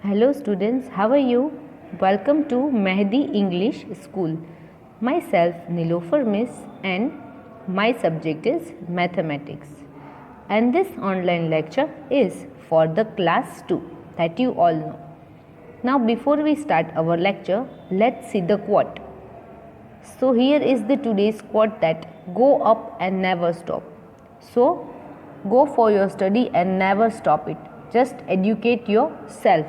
Hello students, how are you? Welcome to Mehdi English School. Myself Nilofer Miss and my subject is mathematics. And this online lecture is for the class 2 that you all know. Now before we start our lecture, let's see the quote. So here is the today's quote that go up and never stop. So go for your study and never stop it. Just educate yourself.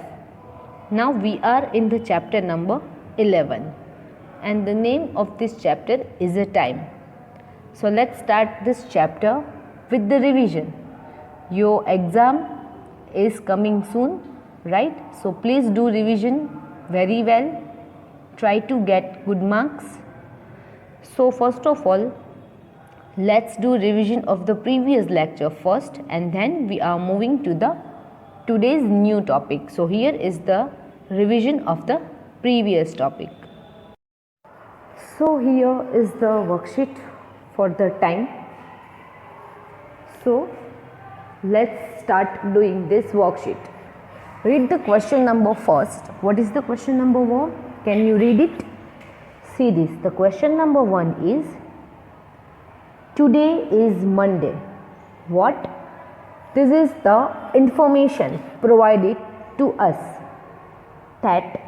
Now we are in the chapter number 11 and the name of this chapter is a time. So let's start this chapter with the revision. Your exam is coming soon, right? So please do revision very well. Try to get good marks. So first of all, let's do revision of the previous lecture first and then we are moving to the today's new topic. So here is the revision of the previous topic. So here is the worksheet for the time. So let's start doing this worksheet. Read the question number first. What is the question number 1? Can you read it? See this. The question number 1 is today is Monday. What? This is the information provided to us that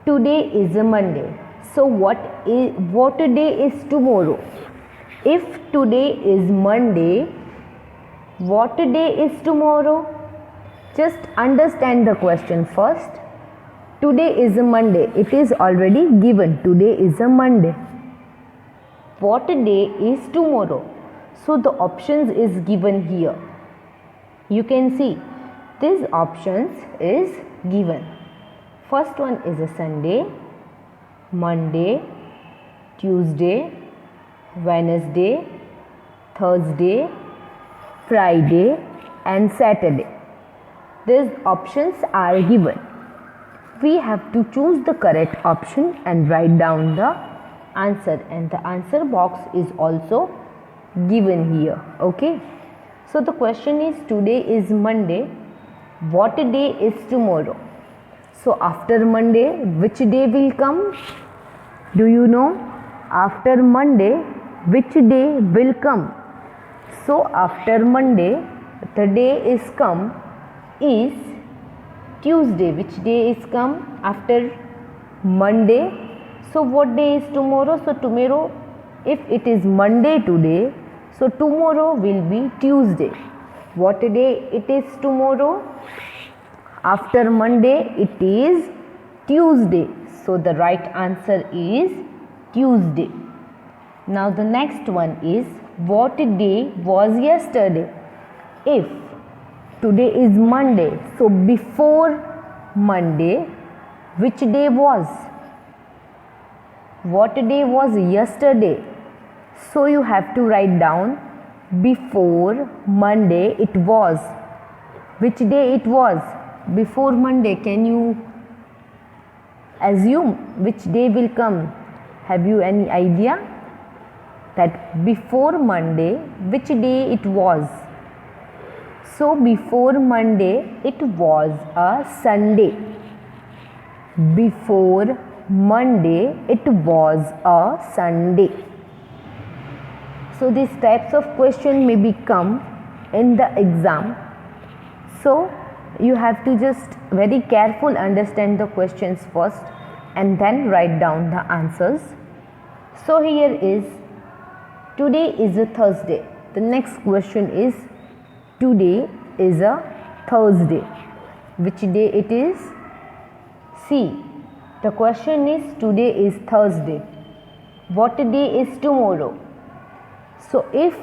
today is a Monday. So what day is tomorrow? If today is Monday, what day is tomorrow? Just understand the question first. Today is a Monday. It is already given. Today is a Monday. What day is tomorrow? So the options is given here. You can see these options is given. First one is a Sunday, Monday, Tuesday, Wednesday, Thursday, Friday and Saturday. These options are given. We have to choose the correct option and write down the answer, and the answer box is also given here. Okay. So the question is today is Monday. What day is tomorrow? So after Monday, which day will come? Do you know? After Monday, which day will come? So after Monday, the day is come is Tuesday. Which day is come after Monday? So what day is tomorrow? So tomorrow, if it is Monday today, so tomorrow will be Tuesday. What day it is tomorrow? After Monday it is Tuesday. So the right answer is Tuesday. Now the next one is what day was yesterday? If today is Monday, so before Monday, which day was? What day was yesterday? So you have to write down before Monday it was. Which day it was? Before Monday. Can you assume which day will come? Have you any idea? That before Monday, which day it was? So before Monday it was a Sunday. Before Monday it was a Sunday. So these types of question may become in the exam. So you have to just very careful understand the questions first and then write down the answers. So here is today is a Thursday. The next question is today is a Thursday. Which day it is? See, the question is today is Thursday. What day is tomorrow? So if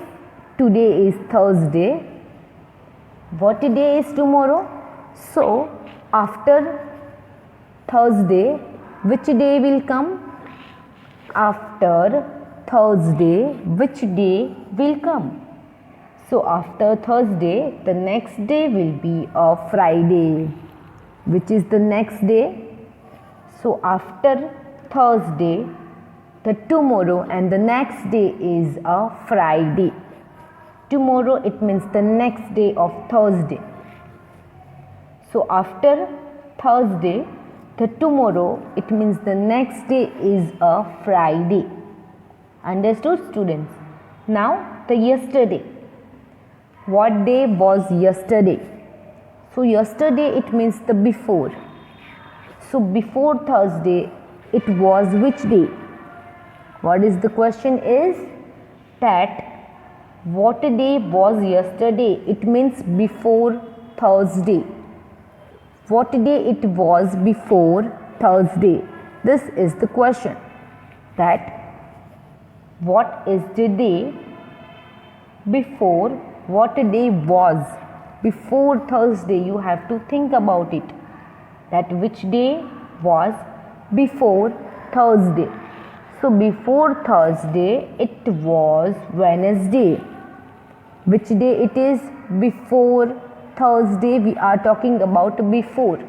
today is Thursday, what day is tomorrow? So after Thursday, which day will come? After Thursday, which day will come? So after Thursday, the next day will be a Friday. Which is the next day? So after Thursday, the tomorrow and the next day is a Friday. Tomorrow it means the next day of Thursday. So after Thursday, the tomorrow, it means the next day is a Friday. Understood, students? Now, the yesterday. What day was yesterday? So, yesterday it means the before. So, before Thursday, it was which day? What is the question is that what day was yesterday? It means before Thursday. What day it was before Thursday? This is the question. That what is the day before, what day was before Thursday? You have to think about it. That which day was before Thursday. So before Thursday it was Wednesday. Which day it is before Thursday? We are talking about before.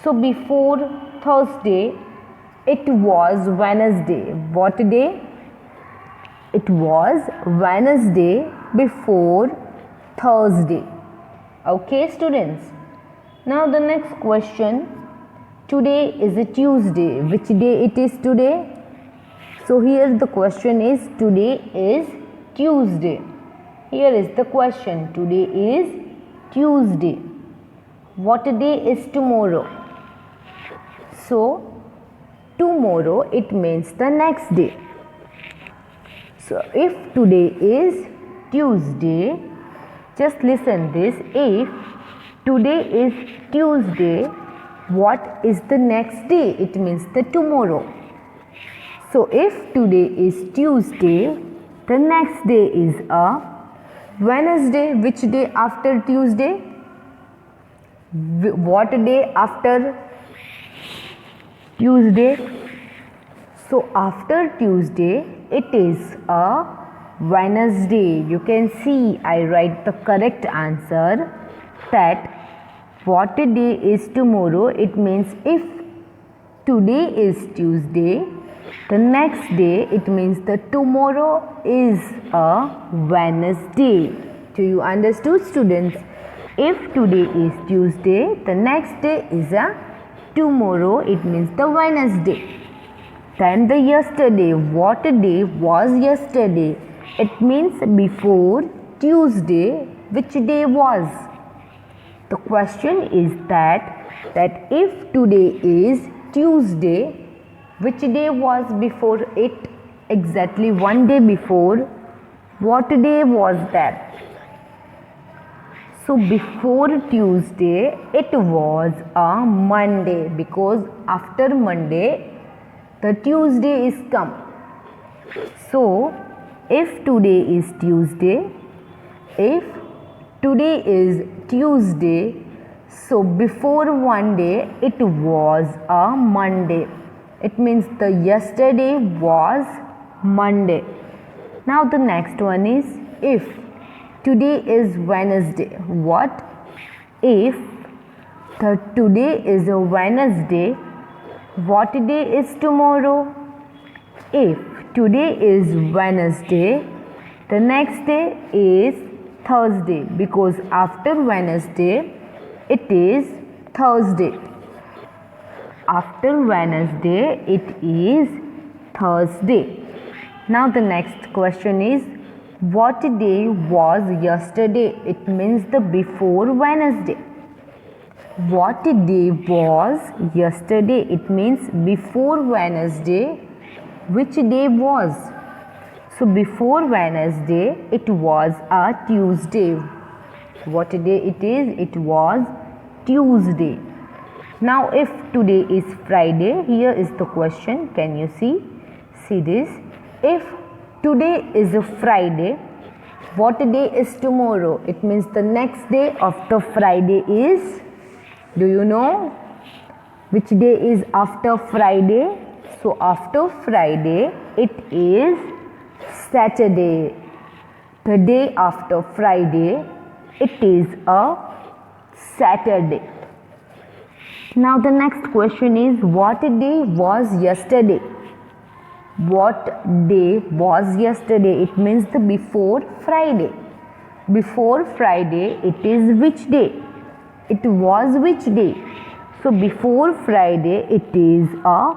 So before Thursday it was Wednesday. What day? It was Wednesday before Thursday. Okay, students. Now the next question. Today is a Tuesday. Which day it is today? So here the question is today is Tuesday. Here is the question. Today is Tuesday. What day is tomorrow? So tomorrow it means the next day. So if today is Tuesday, just listen this. If today is Tuesday, what is the next day? It means the tomorrow. So if today is Tuesday, the next day is a Wednesday. Which day after Tuesday? What day after Tuesday? So after Tuesday, it is a Wednesday. You can see I write the correct answer that what day is tomorrow? It means if today is Tuesday, the next day it means the tomorrow is a Wednesday. Do you understood, students? If today is Tuesday, the next day is a tomorrow. It means the Wednesday. Then the yesterday. What day was yesterday? It means before Tuesday. Which day was? The question is that if today is Tuesday, which day was before it? Exactly one day before. What day was that? So before Tuesday it was a Monday, because after Monday the Tuesday is come. So if today is Tuesday, so before one day it was a Monday. It means the yesterday was Monday. Now the next one is if today is Wednesday. What? If the today is a Wednesday, what day is tomorrow? If today is Wednesday, the next day is Thursday, because after Wednesday it is Thursday. After Wednesday it is Thursday. Now the next question is what day was yesterday? It means the before Wednesday. What day was yesterday? It means before Wednesday. Which day was? So before Wednesday it was a Tuesday. What day it is? It was Tuesday. Now if today is Friday, here is the question. Can you see? See this. If today is a Friday, what day is tomorrow? It means the next day after Friday is, do you know which day is after Friday? So after Friday it is Saturday. The day after Friday it is a Saturday. Now the next question is what day was yesterday? What day was yesterday? It means the before Friday. Before Friday it is which day? It was which day? So before Friday it is a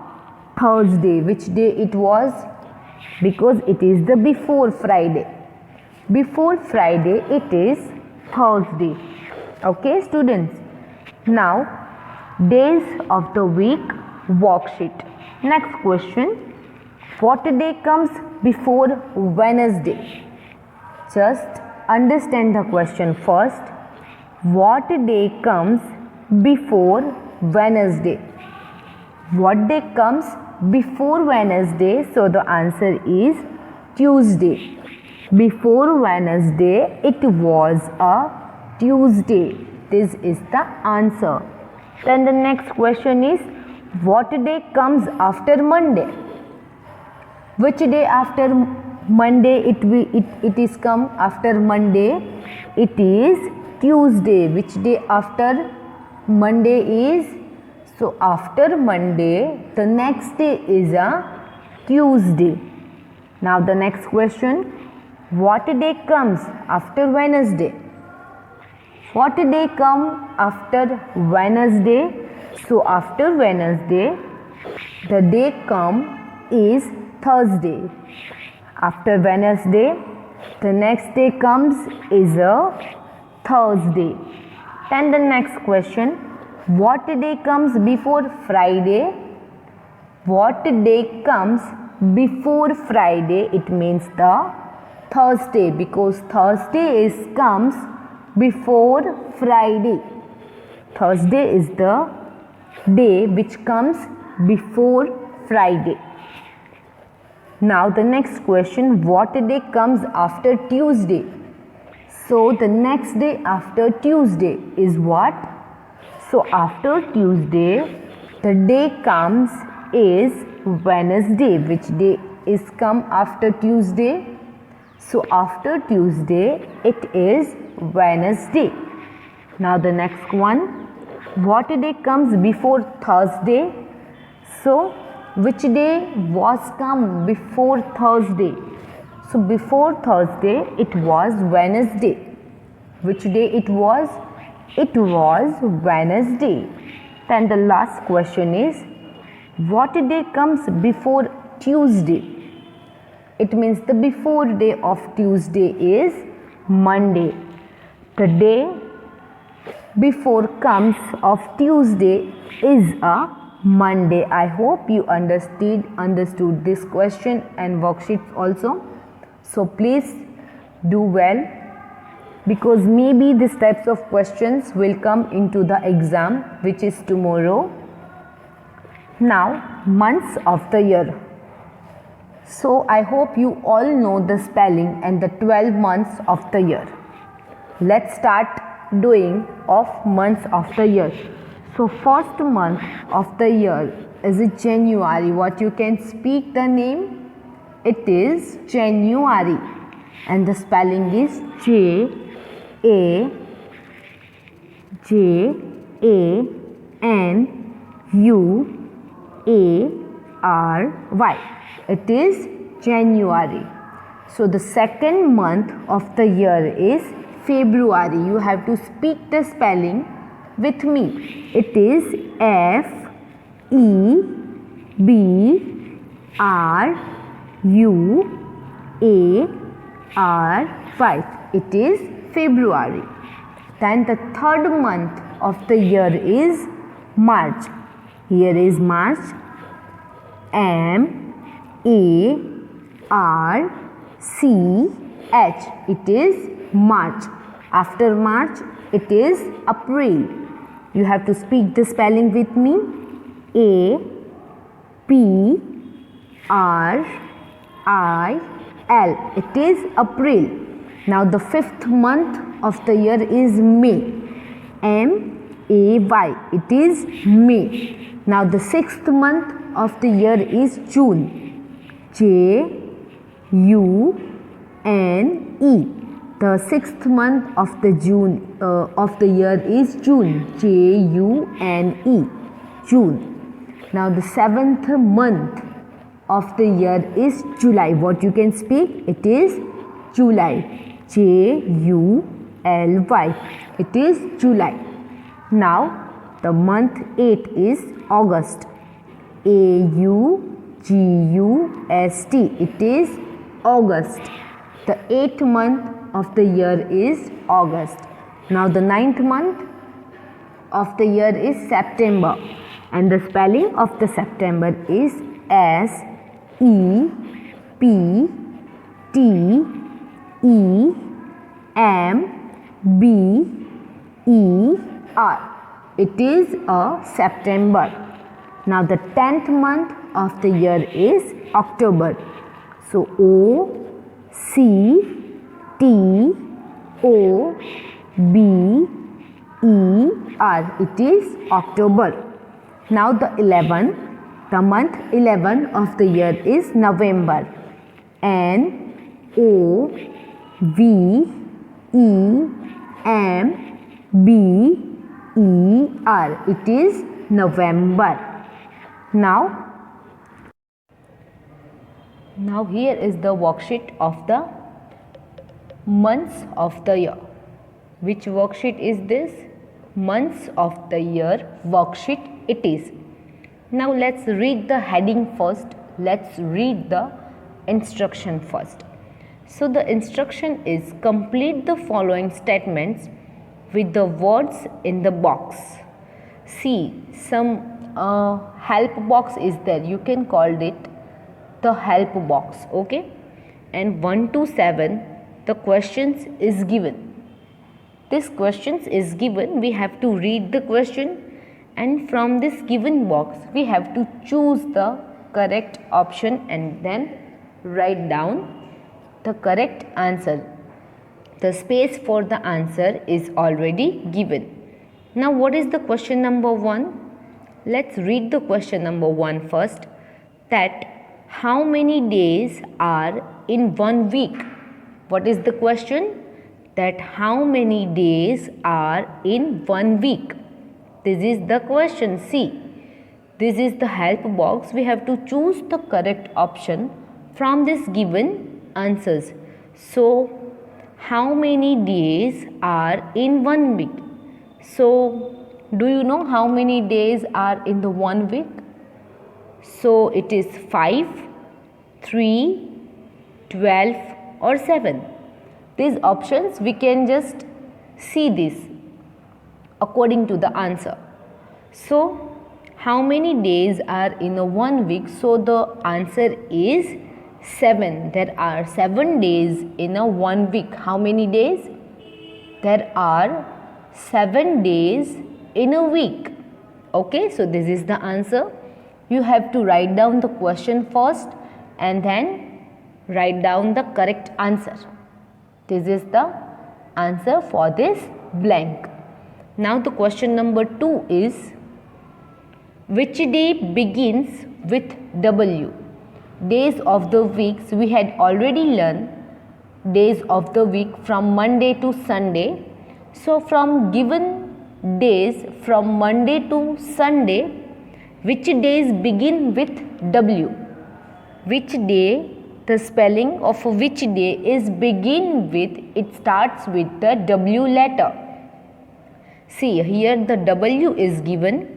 Thursday. Which day it was? Because it is the before Friday. Before Friday it is Thursday. Okay students. Now days of the week worksheet. Next question. What day comes before Wednesday? Just understand the question first. What day comes before Wednesday? What day comes before Wednesday? So the answer is Tuesday. Before Wednesday, it was a Tuesday. This is the answer. Then the next question is, what day comes after Monday? Which day after Monday it is come after Monday? It is Tuesday. Which day after Monday is? So after Monday, the next day is a Tuesday. Now the next question, what day comes after Wednesday? What day come after Wednesday? So after Wednesday, the day come is Thursday. After Wednesday, the next day comes is a Thursday. Then the next question, what day comes before Friday? What day comes before Friday? It means the Thursday, because Thursday comes before Friday. Thursday is the day which comes before Friday. Now the next question, what day comes after Tuesday? So the next day after Tuesday is what? So after Tuesday, the day comes is Wednesday. Which day is come after Tuesday? So after Tuesday, it is Wednesday. Now the next one, what day comes before Thursday? So which day was come before Thursday? So before Thursday, it was Wednesday. Which day it was? It was Wednesday. Then the last question is, what day comes before Tuesday? It means the before day of Tuesday is Monday. The day before comes of Tuesday is a Monday. I hope you understood this question and worksheets also. So please do well, because maybe these types of questions will come into the exam, which is tomorrow. Now, months of the year. So I hope you all know the spelling and the 12 months of the year. Let's start doing of months of the year. So first month of the year is January. What you can speak the name? It is January, and the spelling is January. It is January. So the second month of the year is February. You have to speak the spelling with me. It is February. It is February. Then the third month of the year is March. Here is March. M-A-R-C-H. It is March. After March, it is April. You have to speak the spelling with me. A-P-R-I-L. It is April. Now the fifth month of the year is May. M-A-Y. It is May. Now the sixth month of the year is June. J-U-N-E. The sixth month of the year is June. June. June. Now the seventh month of the year is July. What you can speak? It is July. July. It is July. Now The month 8 is August. August. It is August. The 8th month of the year is August. Now the 9th month of the year is September, and the spelling of the September is September. It is a September. Now the 10th month of the year is October. So October. It is October. Now the month 11 of the year is November. November. It is November. Now here is the worksheet of the months of the year. Which worksheet is this? Months of the year worksheet it is. Now let's read the heading first. Let's read the instruction first. So the instruction is complete the following statements with the words in the box. See, some help box is there. You can call it the help box. Okay. And 1 to 7 the questions is given. This questions is given. We have to read the question, and from this given box we have to choose the correct option and then write down the correct answer. The space for the answer is already given. Now what is the question number 1? Let's read the question number 1 first. That how many days are in 1 week? What is the question? That how many days are in 1 week? This is the question. See, this is the help box. We have to choose the correct option from this given answers. So, how many days are in 1 week? So, do you know how many days are in the 1 week? So, it is 5, 3, 12 or 7. These options we can just see this according to the answer. So, how many days are in a 1 week? So, the answer is 7. There are 7 days in a 1 week. How many days? There are 7 days in a week. Okay, so this is the answer. You have to write down the question first and then write down the correct answer. This is the answer for this blank. Now the question number 2 is, which day begins with W? Days of the weeks we had already learned days of the week from Monday to Sunday. So from given days from Monday to Sunday, which days begin with W? Which day? The spelling of which day is begin with, it starts with the W letter. See, here the W is given.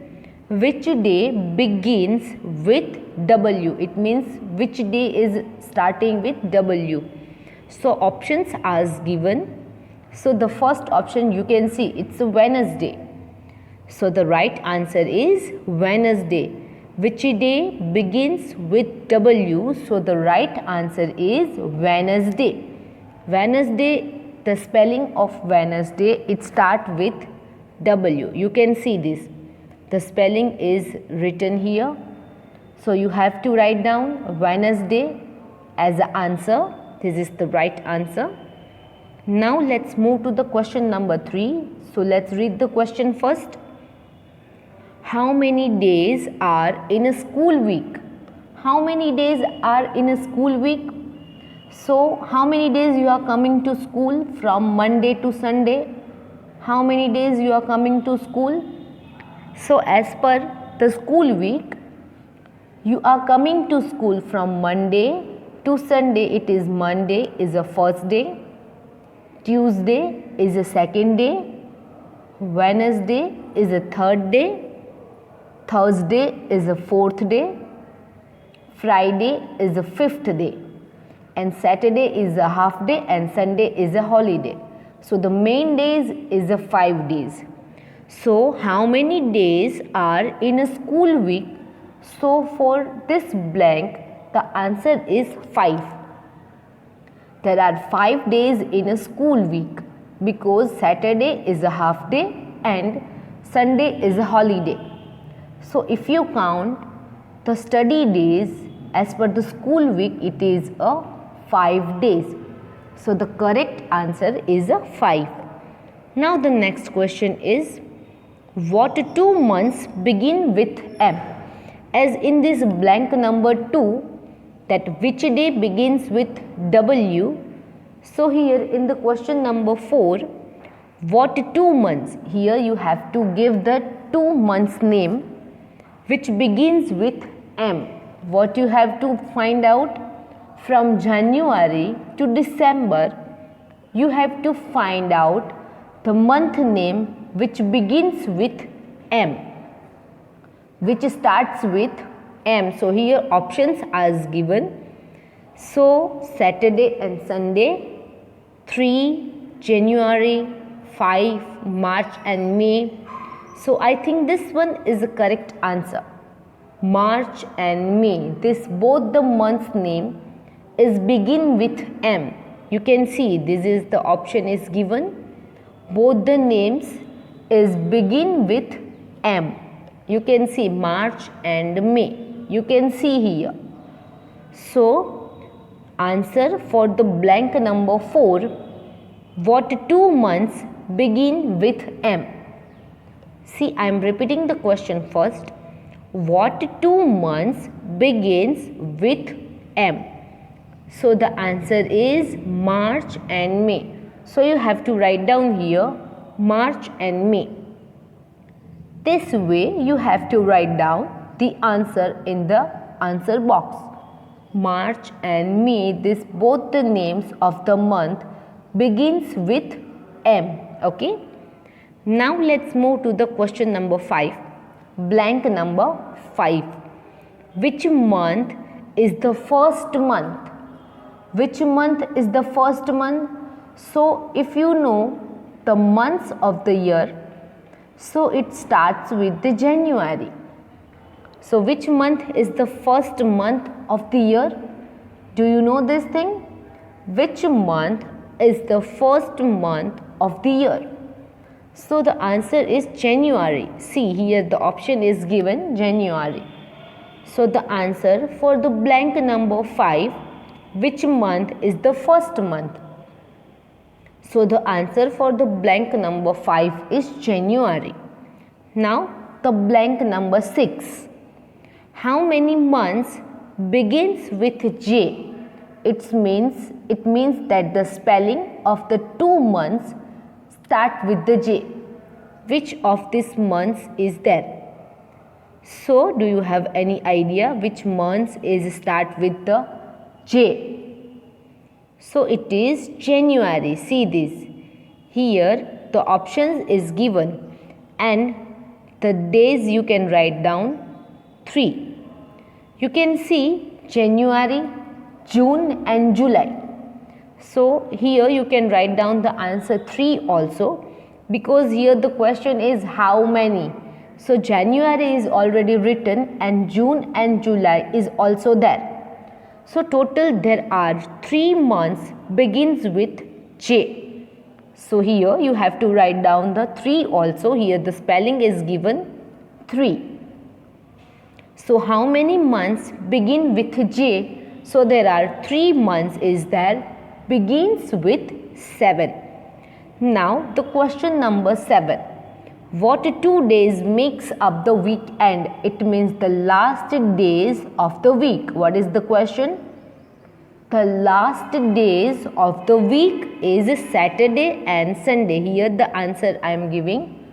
Which day begins with W? It means which day is starting with W. So options are given. So the first option you can see, it's a Wednesday. So the right answer is Wednesday. Which day begins with W? So the right answer is Wednesday. Wednesday, the spelling of Wednesday, it starts with W. You can see this. The spelling is written here. So you have to write down Wednesday as the answer. This is the right answer. Now let's move to the question number 3. So let's read the question first. How many days are in a school week? How many days are in a school week? So how many days you are coming to school from Monday to Sunday? How many days you are coming to school? So as per the school week, you are coming to school from Monday to Sunday. It is Monday is the first day, Tuesday is the second day, Wednesday is a third day, Thursday is a fourth day, Friday is a fifth day, and Saturday is a half day, and Sunday is a holiday. So the main days is a 5 days. So how many days are in a school week? So for this blank, the answer is 5. There are 5 days in a school week because Saturday is a half day and Sunday is a holiday. So if you count the study days as per the school week, it is a 5 days. So the correct answer is a 5. Now the next question is, what 2 months begin with M? As in this blank number 2, that which day begins with W. So here in the question number 4, what 2 months? Here you have to give the 2 months name which begins with M. What you have to find out? From January to December, you have to find out the month name which begins with M, which starts with M. So here options are given. So Saturday and Sunday, 3 January, 5 March and May. So I think this one is the correct answer. March and May, this both the month's name is begin with M. You can see this is the option is given. Both the names is begin with M. You can see March and May. You can see here. So answer for the blank number 4, what 2 months begin with M? See, I am repeating the question first. What 2 months begins with M? So the answer is March and May. So you have to write down here March and May. This way you have to write down the answer in the answer box. March and May, this both the names of the month begins with M. Okay. Now let's move to the question number 5. Blank number 5. Which month is the first month? Which month is the first month? So if you know the months of the year, so it starts with the January. So which month is the first month of the year? Do you know this thing? Which month is the first month of the year? So the answer is January. See here the option is given January. So the answer for the blank number 5, which month is the first month? So the answer for the blank number 5 is January. Now the blank number 6. How many months begins with J? It means that the spelling of the 2 months start with the J. Which of these months is there? So do you have any idea which months is start with the J? So it is January. See this. Here the options is given and the days you can write down 3. You can see January, June and July. So here you can write down the answer 3 also, because here the question is how many. So January is already written and June and July is also there. So total there are 3 months begins with J. So here you have to write down the 3 also. Here the spelling is given 3. So how many months begin with J? So there are 3 months is there, begins with 7. Now the question number 7. What 2 days makes up the weekend? It means the last days of the week. What is the question? The last days of the week is Saturday and Sunday. Here the answer I am giving.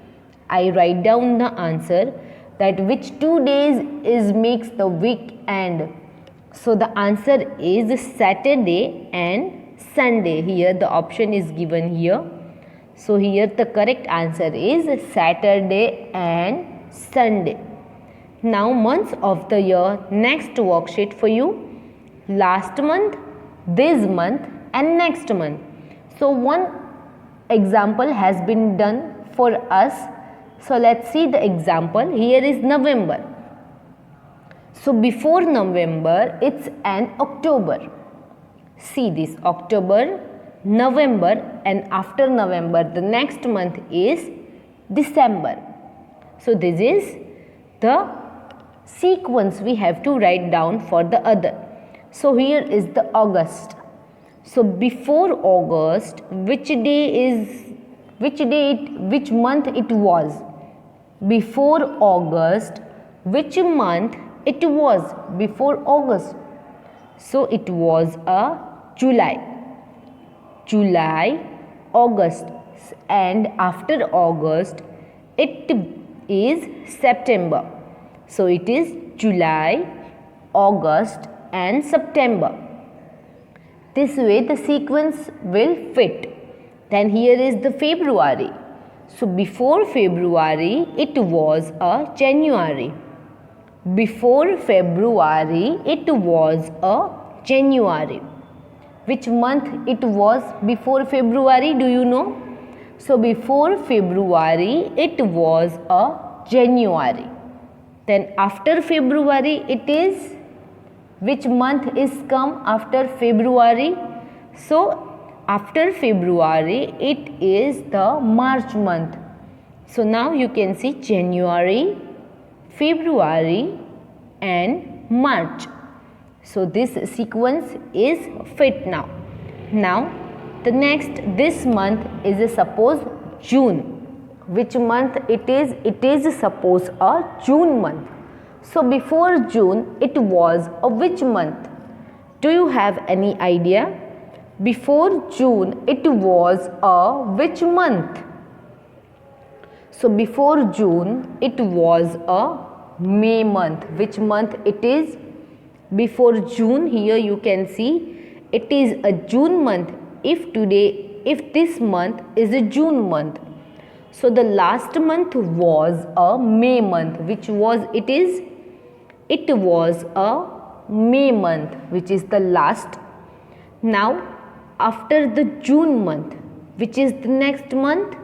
I write down the answer that which 2 days is makes the weekend. So the answer is Saturday and Sunday. Here the option is given here. So here the correct answer is Saturday and Sunday. Now months of the year, next worksheet for you. Last month, this month and next month. So one example has been done for us. So let's see the example. Here is November. So before November, it's an October. See this, October, November, and after November, the next month is December. So this is the sequence we have to write down for the other. So here is the August. So before August, which month it was? Before August, which month it was before August? So it was a July. July, August, and after August it is September. So it is July, August and September. This way the sequence will fit. Then here is the February. So before February it was a January. Before February it was a January. Which month it was before February, do you know? So before February it was a January. Then after February it is, which month is come after February? So after February it is the March month. So now you can see January, February and March. So this sequence is fit now. Now the next, this month is suppose June. Which month it is? It is suppose a June month. So before June it was a which month? Do you have any idea? Before June it was a which month? So before June it was a May month. Which month it is? Before June, here you can see it is a June month. If this month is a June month. So the last month was a May month. Which was it is? It was a May month, which is the last. Now after the June month, which is the next month?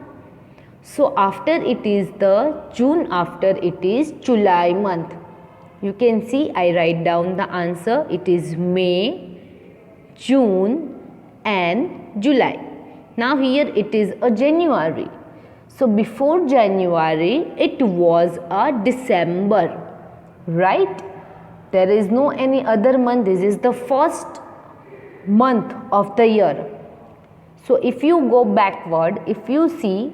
So after it is the June, after it is July month. You can see I write down the answer. It is May, June and July. Now here it is a January. So before January it was a December. Right? There is no any other month. This is the first month of the year. So if you go backward, if you see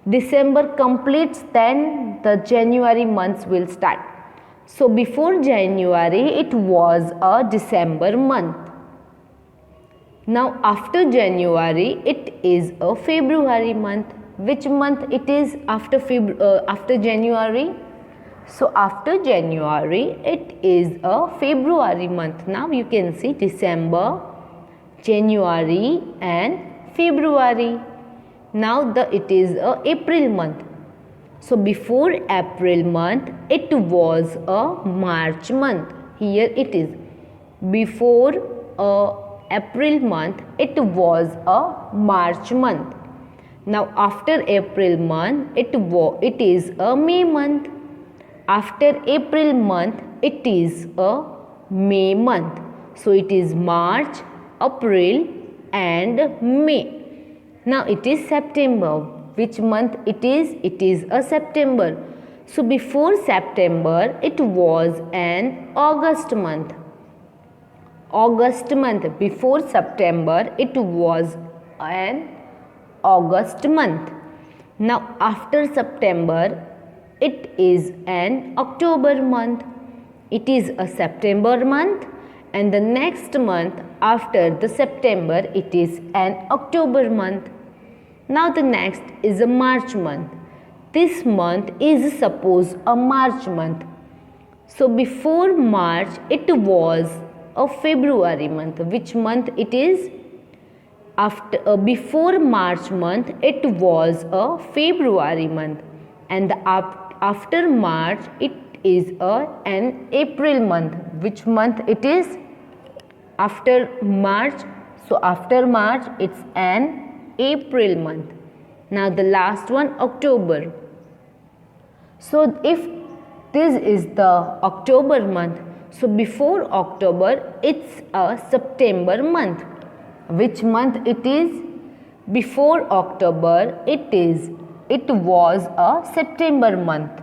December completes, then the January months will start. So before January it was a December month. Now after January it is a February month. Which month it is after January? So after January it is a February month. Now you can see December, January and February. Now it is a April month. So before April month it was a March month. Here it is. Before April month it was a March month. Now after April month it is a May month. After April month it is a May month. So it is March, April and May. Now it is September. Which month it is? It is a September. So before September it was an August month. August month. Before September it was an August month. Now after September it is an October month. It is a September month, and the next month after the September it is an October month. Now the next is a March month. This month is suppose a March month. So before March it was a February month. Which month it is? before March month it was a February month, and after March it is an April month. Which month it is? After March. So after March it's an April month. Now the last one, October. So if this is the October month, so before October it's a September month. Which month it is? Before October it was a September month.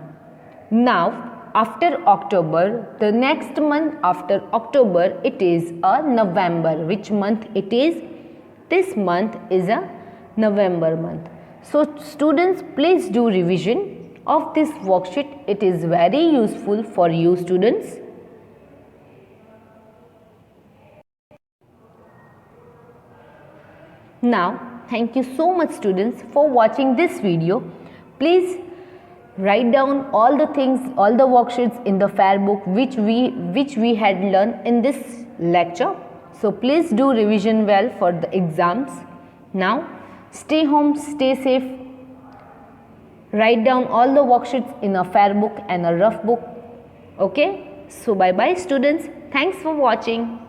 Now after October, the next month after October it is a November. Which month it is? This month is a November month. So students, please do revision of this worksheet. It is very useful for you students. Now, thank you so much students for watching this video. Please write down all the things, all the worksheets in the fair book which we had learned in this lecture. So please do revision well for the exams. Now stay home, stay safe. Write down all the worksheets in a fair book and a rough book. Okay, so bye bye students. Thanks for watching.